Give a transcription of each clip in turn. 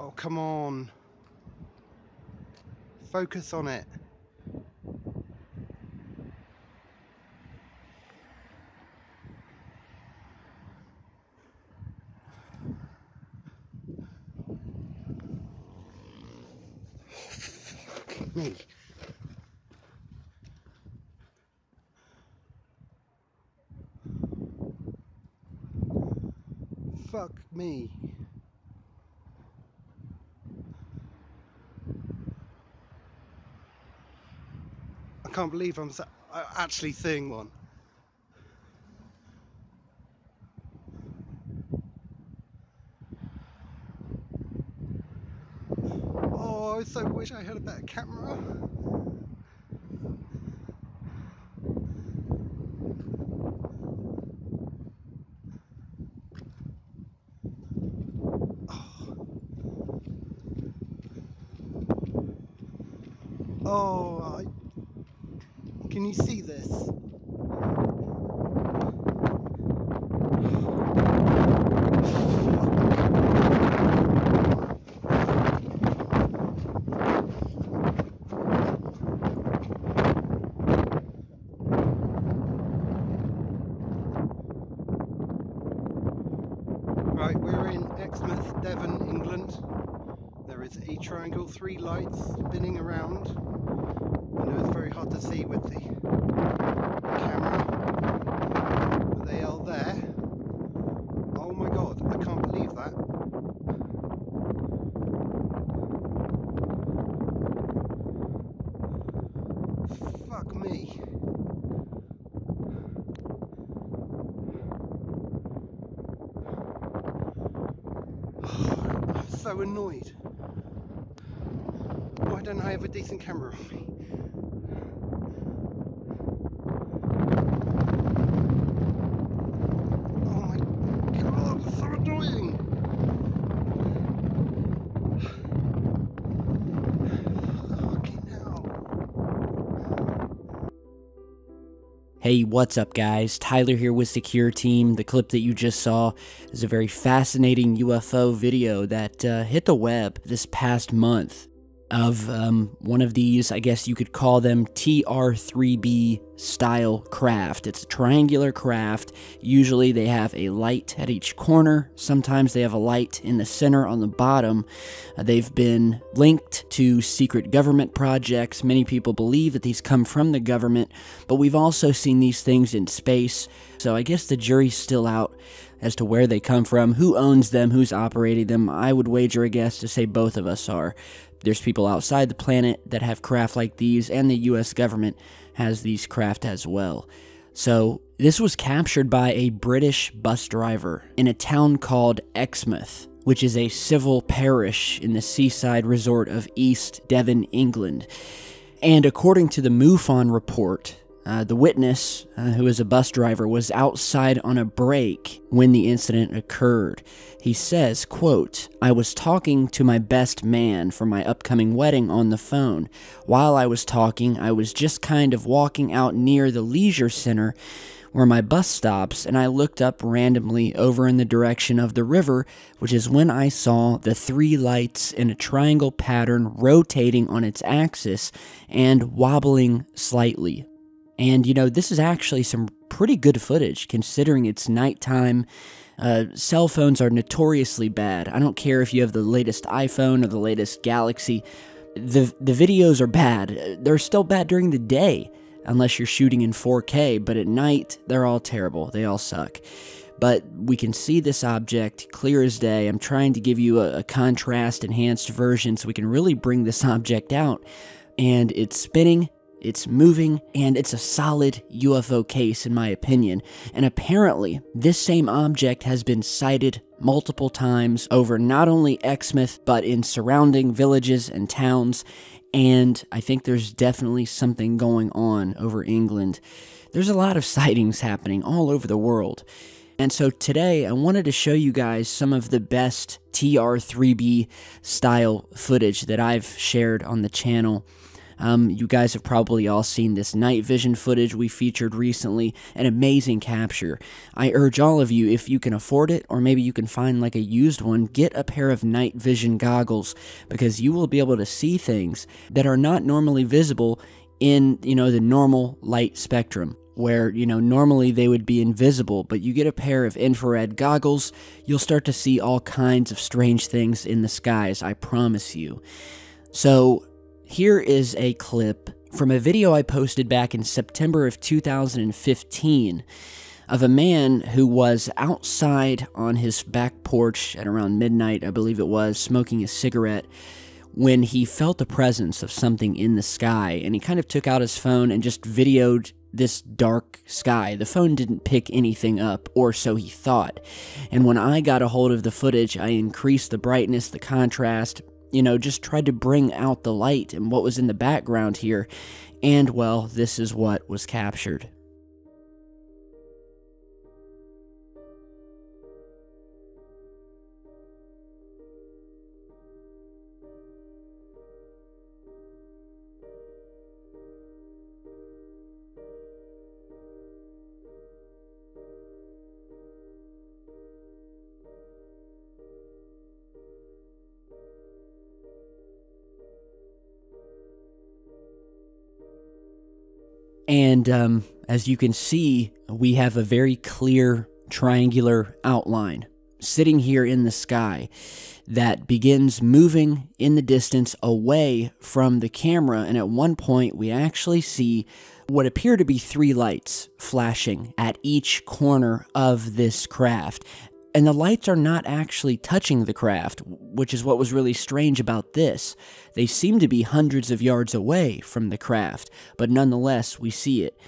Oh, come on. Focus on it. Fuck me. Fuck me. I can't believe I'm actually seeing one. Oh, I so wish I had a better camera. Oh, can you see this? Right, we're in Exmouth, Devon, England. There is a triangle, 3 lights spinning around. I know it's very hard to see with the camera, but they are there. Oh my god, I can't believe that. Fuck me. I'm so annoyed. Why don't I have a decent camera on me? Oh my god, it's so annoying. Fucking hell. Hey, what's up guys? Tyler here with Secureteam. The clip that you just saw is a very fascinating UFO video that hit the web this past month of one of these, I guess you could call them TR-3B style craft. It's a triangular craft. Usually they have a light at each corner. Sometimes they have a light in the center on the bottom. They've been linked to secret government projects. Many people believe that these come from the government, but we've also seen these things in space. So I guess the jury's still out as to where they come from, who owns them, who's operating them. I would wager a guess to say both of us are. There's people outside the planet that have craft like these, and the US government has these craft as well. So this was captured by a British bus driver in a town called Exmouth, which is a civil parish in the seaside resort of East Devon, England. And according to the MUFON report, the witness, who is a bus driver, was outside on a break when the incident occurred. He says, quote, "I was talking to my best man for my upcoming wedding on the phone. While I was talking, I was just kind of walking out near the leisure center where my bus stops, and I looked up randomly over in the direction of the river, which is when I saw the 3 lights in a triangle pattern rotating on its axis and wobbling slightly." And, you know, this is actually some pretty good footage, considering it's nighttime. Cell phones are notoriously bad. I don't care if you have the latest iPhone or the latest Galaxy. The videos are bad. They're still bad during the day, unless you're shooting in 4K, but at night, they're all terrible. They all suck. But we can see this object clear as day. I'm trying to give you a contrast-enhanced version so we can really bring this object out. And it's spinning. It's moving, and it's a solid UFO case in my opinion. And apparently, this same object has been sighted multiple times over not only Exmouth, but in surrounding villages and towns. And I think there's definitely something going on over England. There's a lot of sightings happening all over the world. And so today, I wanted to show you guys some of the best TR-3B style footage that I've shared on the channel. You guys have probably all seen this night vision footage we featured recently, an amazing capture. I urge all of you, if you can afford it, or maybe you can find like a used one, get a pair of night vision goggles, because you will be able to see things that are not normally visible in, the normal light spectrum, where, normally they would be invisible. But you get a pair of infrared goggles, you'll start to see all kinds of strange things in the skies, I promise you. So here is a clip from a video I posted back in September of 2015 of a man who was outside on his back porch at around midnight, I believe it was, smoking a cigarette, when he felt the presence of something in the sky, and he kind of took out his phone and just videoed this dark sky. The phone didn't pick anything up, or so he thought. And when I got a hold of the footage, I increased the brightness, the contrast, just tried to bring out the light and what was in the background here. And, well, this is what was captured. And as you can see, we have a very clear triangular outline sitting here in the sky that begins moving in the distance away from the camera. And at one point, we actually see what appear to be 3 lights flashing at each corner of this craft. And the lights are not actually touching the craft, which is what was really strange about this. They seem to be hundreds of yards away from the craft, but nonetheless, we see it.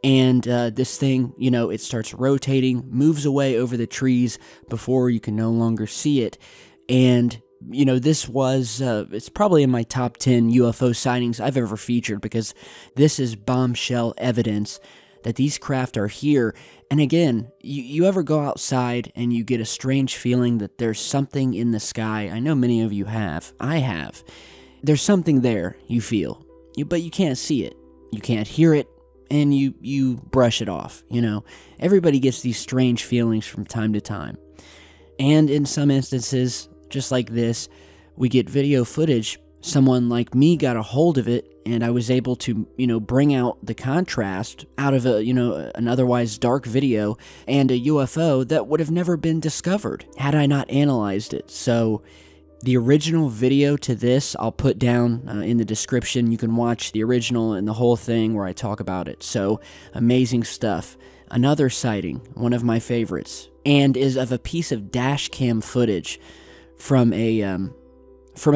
And this thing, it starts rotating, moves away over the trees before you can no longer see it. And, this was, it's probably in my top 10 UFO sightings I've ever featured, because this is bombshell evidence that these craft are here. And again, you ever go outside and you get a strange feeling that there's something in the sky? I know many of you have. I have. There's something there, you feel. But you can't see it. You can't hear it. And you brush it off, Everybody gets these strange feelings from time to time. And in some instances, just like this, we get video footage. Someone like me got a hold of it, and I was able to, bring out the contrast out of an otherwise dark video and a UFO that would have never been discovered had I not analyzed it. So the original video to this, I'll put down in the description. You can watch the original and the whole thing where I talk about it. So amazing stuff. Another sighting, one of my favorites, and is of a piece of dash cam footage from a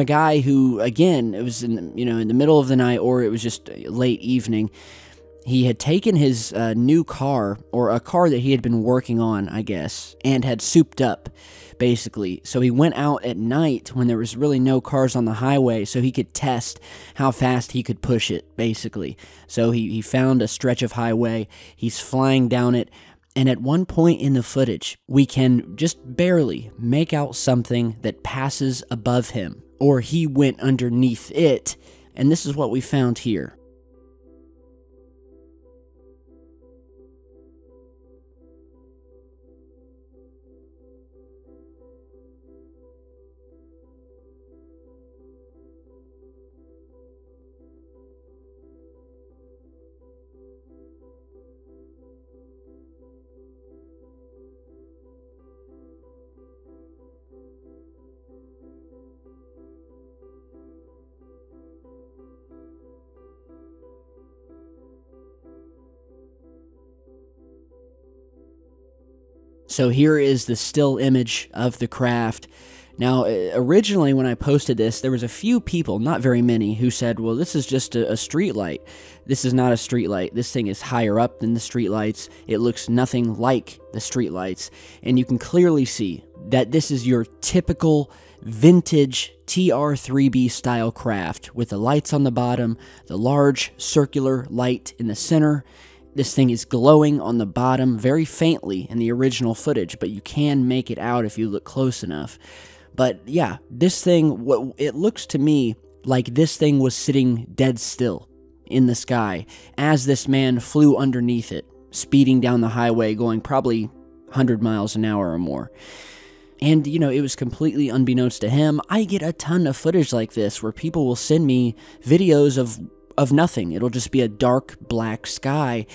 guy who, again, it was in the middle of the night, or it was just late evening. He had taken his new car, or a car that he had been working on, I guess, and had souped up, basically. So he went out at night when there was really no cars on the highway, so he could test how fast he could push it, basically. So he found a stretch of highway, he's flying down it, and at one point in the footage, we can just barely make out something that passes above him, or he went underneath it, and this is what we found here. So here is the still image of the craft. Now, originally when I posted this, there was a few people, not very many, who said, well, this is just a street light. This is not a street light. This thing is higher up than the street lights. It looks nothing like the street lights. And you can clearly see that this is your typical vintage TR-3B style craft with the lights on the bottom, the large circular light in the center. This thing is glowing on the bottom very faintly in the original footage, but you can make it out if you look close enough. But yeah, this thing, what it looks to me like this thing was sitting dead still in the sky as this man flew underneath it, speeding down the highway, going probably 100 miles an hour or more. And, you know, it was completely unbeknownst to him. I get a ton of footage like this where people will send me videos of nothing. It'll just be a dark black sky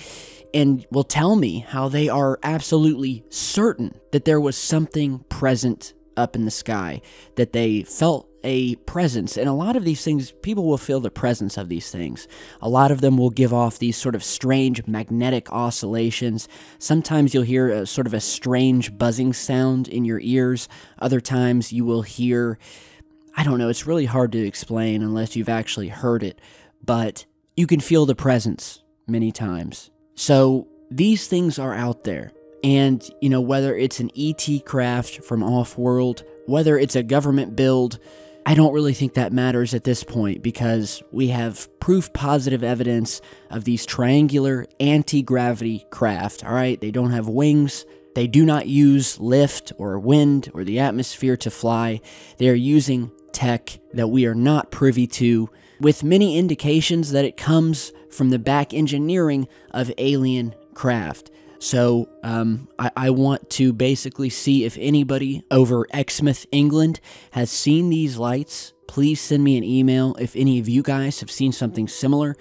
and will tell me how they are absolutely certain that there was something present up in the sky, that they felt a presence. And a lot of these things, people will feel the presence of these things. A lot of them will give off these sort of strange magnetic oscillations. Sometimes you'll hear a sort of a strange buzzing sound in your ears. Other times you will hear, I don't know, it's really hard to explain unless you've actually heard it, but you can feel the presence many times. So these things are out there. And, you know, whether it's an ET craft from off-world, whether it's a government build, I don't really think that matters at this point because we have proof positive evidence of these triangular anti-gravity craft, all right? They don't have wings. They do not use lift or wind or the atmosphere to fly. They are using tech that we are not privy to, with many indications that it comes from the back engineering of alien craft. So I want to basically see if anybody over Exmouth, England has seen these lights. Please send me an email. If any of you guys have seen something similar,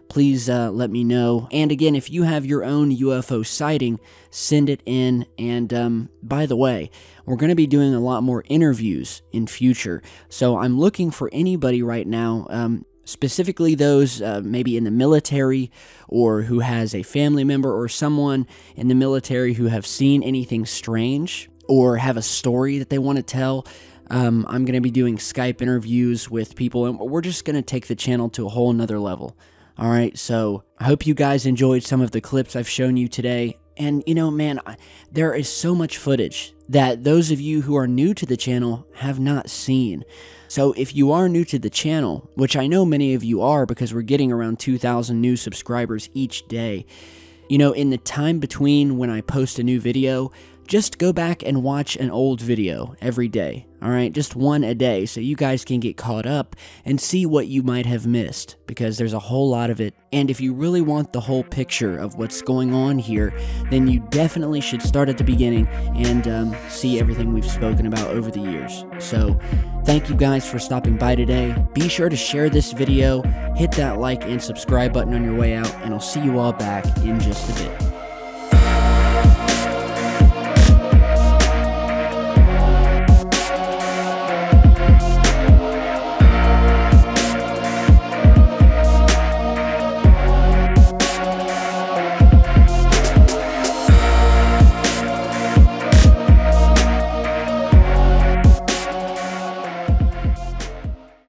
please let me know. And again, if you have your own UFO sighting, send it in. And by the way, we're going to be doing a lot more interviews in future. So I'm looking for anybody right now, specifically those maybe in the military or who has a family member or someone in the military who have seen anything strange or have a story that they want to tell. I'm going to be doing Skype interviews with people, and we're just going to take the channel to a whole nother level. All right, so I hope you guys enjoyed some of the clips I've shown you today. And, you know, man, there is so much footage that those of you who are new to the channel have not seen. So if you are new to the channel, which I know many of you are because we're getting around 2,000 new subscribers each day, you know, in the time between when I post a new video, just go back and watch an old video every day, all right? Just one a day so you guys can get caught up and see what you might have missed because there's a whole lot of it. And if you really want the whole picture of what's going on here, then you definitely should start at the beginning and see everything we've spoken about over the years. So thank you guys for stopping by today. Be sure to share this video, hit that like and subscribe button on your way out, and I'll see you all back in just a bit.